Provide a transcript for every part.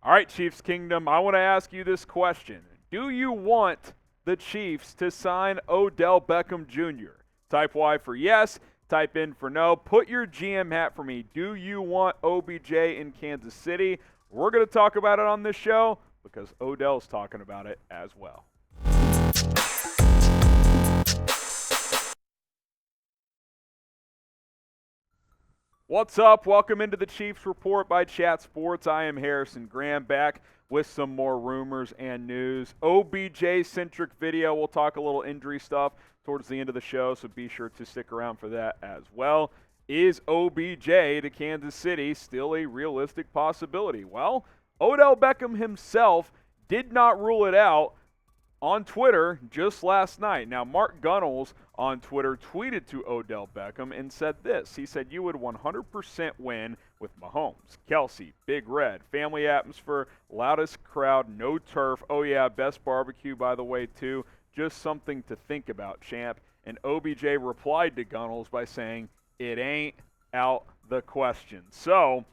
All right, Chiefs Kingdom, I want to ask you this question. Do you want the Chiefs to sign Odell Beckham Jr.? Type Y for yes, type in for no. Put your GM hat for me. Do you want OBJ in Kansas City? We're going to talk about it on this show because Odell's talking about it as well. What's up? Welcome into the Chiefs Report by Chat Sports. I am Harrison Graham, back with some more rumors and news. OBJ-centric video. We'll talk a little injury stuff towards the end of the show, so be sure to stick around for that as well. Is OBJ to Kansas City still a realistic possibility? Well, Odell Beckham himself did not rule it out on Twitter just last night. Now, Mark Gunnels on Twitter tweeted to Odell Beckham and said this. He said, "You would 100% win with Mahomes, Kelsey, Big Red, family atmosphere, loudest crowd, no turf. Oh, yeah, best barbecue, by the way, too. Just something to think about, champ." And OBJ replied to Gunnels by saying, "It ain't out the question." So,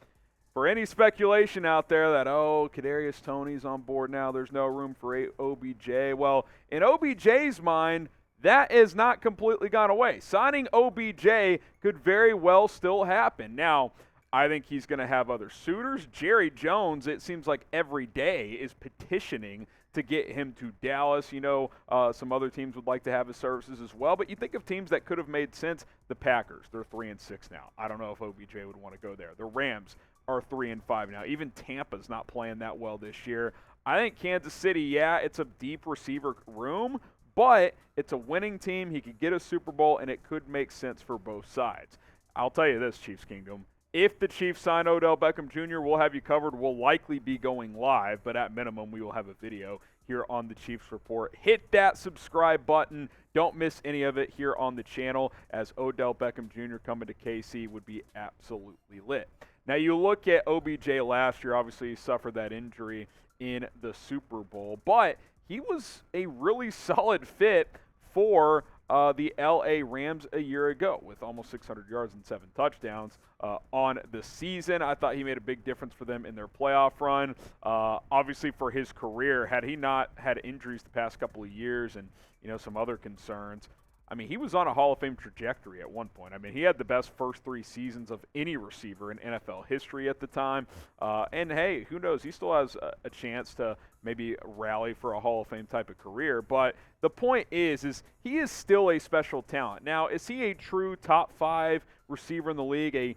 for any speculation out there that, Kadarius Toney's on board now, there's no room for OBJ. Well, in OBJ's mind, that is not completely gone away. Signing OBJ could very well still happen. Now, I think he's going to have other suitors. Jerry Jones, it seems like every day, is petitioning to get him to Dallas. You know, some other teams would like to have his services as well. But you think of teams that could have made sense. The Packers, they're 3-6 now. I don't know if OBJ would want to go there. The Rams are 3-5 now. Even Tampa's not playing that well this year. I think Kansas City, yeah, it's a deep receiver room, but it's a winning team. He could get a Super Bowl, and it could make sense for both sides. I'll tell you this, Chiefs Kingdom. If the Chiefs sign Odell Beckham Jr., we'll have you covered. We'll likely be going live, but at minimum, we will have a video here on the Chiefs Report. Hit that subscribe button. Don't miss any of it here on the channel, as Odell Beckham Jr. coming to KC would be absolutely lit. Now, you look at OBJ last year. Obviously, he suffered that injury in the Super Bowl, but he was a really solid fit for the L.A. Rams a year ago with almost 600 yards and 7 touchdowns on the season. I thought he made a big difference for them in their playoff run. Obviously, for his career, had he not had injuries the past couple of years and, some other concerns, I mean, he was on a Hall of Fame trajectory at one point. I mean, he had the best first 3 seasons of any receiver in NFL history at the time. And, hey, who knows? He still has a chance to maybe rally for a Hall of Fame type of career. But the point is he is still a special talent. Now, is he a true top 5 receiver in the league, a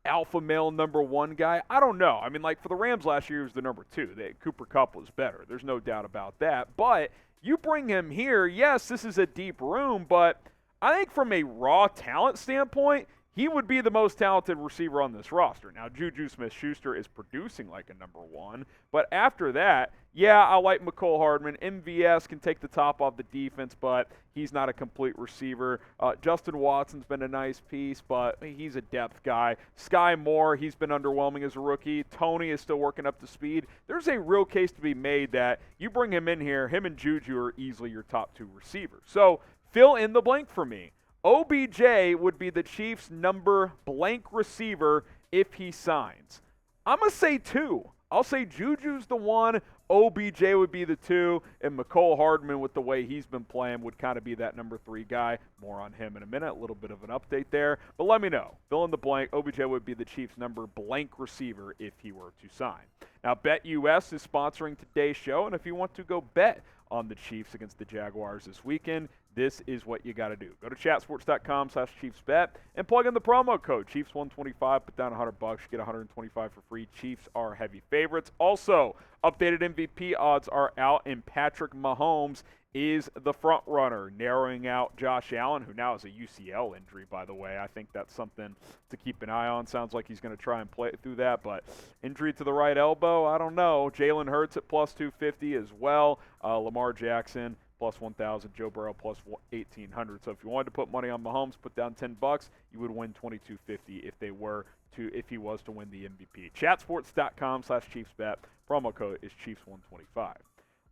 alpha male number 1 guy? I don't know. I mean, like, for the Rams last year, he was the number 2. Cooper Kupp was better. There's no doubt about that. But you bring him here, yes, this is a deep room, but I think from a raw talent standpoint, he would be the most talented receiver on this roster. Now, Juju Smith-Schuster is producing like a number 1, but after that, yeah, I like Mecole Hardman. MVS can take the top off the defense, but he's not a complete receiver. Justin Watson's been a nice piece, but he's a depth guy. Sky Moore, he's been underwhelming as a rookie. Toney is still working up to speed. There's a real case to be made that you bring him in here, him and Juju are easily your top 2 receivers. So fill in the blank for me. OBJ would be the Chiefs' number blank receiver if he signs. I'm going to say 2. I'll say Juju's the 1, OBJ would be the 2, and Mecole Hardman, with the way he's been playing, would kind of be that number 3 guy. More on him in a minute, a little bit of an update there. But let me know. Fill in the blank. OBJ would be the Chiefs' number blank receiver if he were to sign. Now, BetUS is sponsoring today's show, and if you want to go bet on the Chiefs against the Jaguars this weekend, this is what you got to do. Go to chatsports.com/ChiefsBet and plug in the promo code Chiefs125. Put down $100, you get $125 for free. Chiefs are heavy favorites. Also, updated MVP odds are out, and Patrick Mahomes is the front runner, narrowing out Josh Allen, who now has a UCL injury, by the way. I think that's something to keep an eye on. Sounds like he's going to try and play through that, but injury to the right elbow, I don't know. Jalen Hurts at plus 250 as well. Lamar Jackson plus 1,000, Joe Burrow plus 1,800. So if you wanted to put money on Mahomes, put down $10, you would win $2,250 if he was to win the MVP. Chatsports.com/ChiefsBet. Promo code is Chiefs125.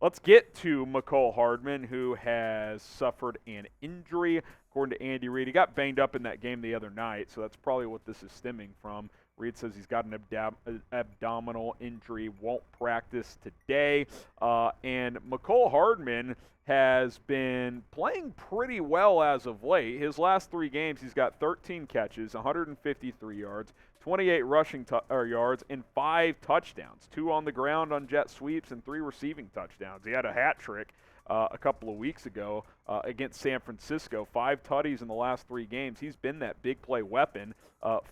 Let's get to Mecole Hardman, who has suffered an injury, according to Andy Reid. He got banged up in that game the other night, so that's probably what this is stemming from. Reid says he's got an abdominal injury, won't practice today. And Mecole Hardman has been playing pretty well as of late. His last 3 games, he's got 13 catches, 153 yards, 28 rushing yards, and 5 touchdowns, 2 on the ground on jet sweeps and 3 receiving touchdowns. He had a hat trick a couple of weeks ago against San Francisco, 5 tutties in the last 3 games. He's been that big play weapon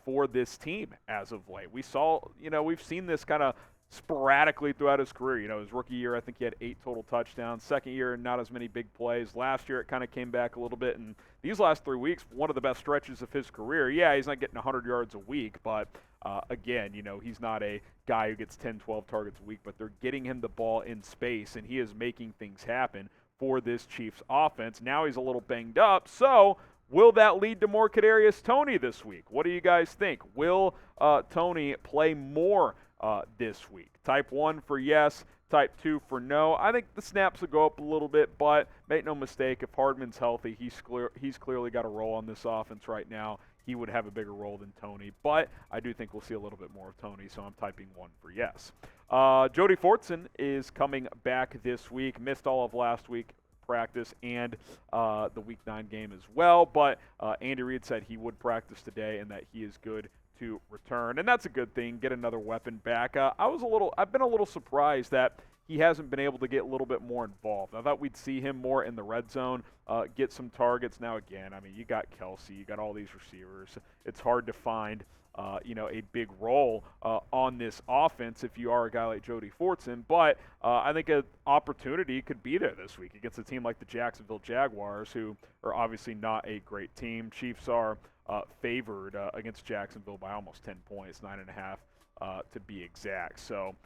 for this team as of late. We've seen this kind of sporadically throughout his career. His rookie year, I think he had 8 total touchdowns. Second year, not as many big plays. Last year, it kind of came back a little bit. And these last 3 weeks, one of the best stretches of his career. Yeah, he's not getting 100 yards a week, but again, he's not a guy who gets 10, 12 targets a week, but they're getting him the ball in space, and he is making things happen for this Chiefs offense. Now he's a little banged up, so will that lead to more Kadarius Toney this week? What do you guys think? Will Toney play more this week? Type 1 for yes, type 2 for no. I think the snaps will go up a little bit, but make no mistake, if Hardman's healthy, he's clearly got a role on this offense right now. He would have a bigger role than Toney, but I do think we'll see a little bit more of Toney, so I'm typing 1 for yes. Jody Fortson is coming back this week. Missed all of last week practice and the Week 9 game as well, but Andy Reid said he would practice today and that he is good to return, and that's a good thing. Get another weapon back. I've been a little surprised that he hasn't been able to get a little bit more involved. I thought we'd see him more in the red zone, get some targets. Now again, you got Kelsey, you got all these receivers. It's hard to find a big role on this offense if you are a guy like Jody Fortson, but I think an opportunity could be there this week against a team like the Jacksonville Jaguars, who are obviously not a great team. Chiefs are favored against Jacksonville by almost 10 points, 9.5 to be exact. So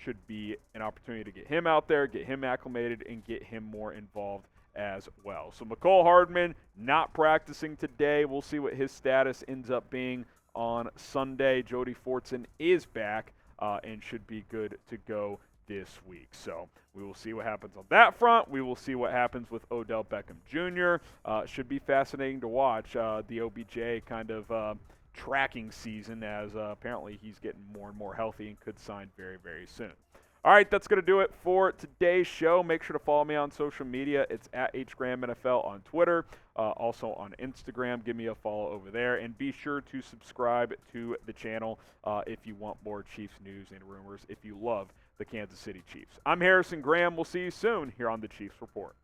should be an opportunity to get him out there, get him acclimated, and get him more involved as well. So Mecole Hardman not practicing today. We'll see what his status ends up being on Sunday. Jody Fortson is back and should be good to go this week. So we will see what happens on that front. We will see what happens with Odell Beckham Jr. Should be fascinating to watch the OBJ kind of tracking season, as apparently he's getting more and more healthy and could sign very, very soon. All right, that's going to do it for today's show. Make sure to follow me on social media. It's at HGramNFL on Twitter, also on Instagram. Give me a follow over there. And be sure to subscribe to the channel if you want more Chiefs news and rumors, if you love the Kansas City Chiefs. I'm Harrison Graham. We'll see you soon here on the Chiefs Report.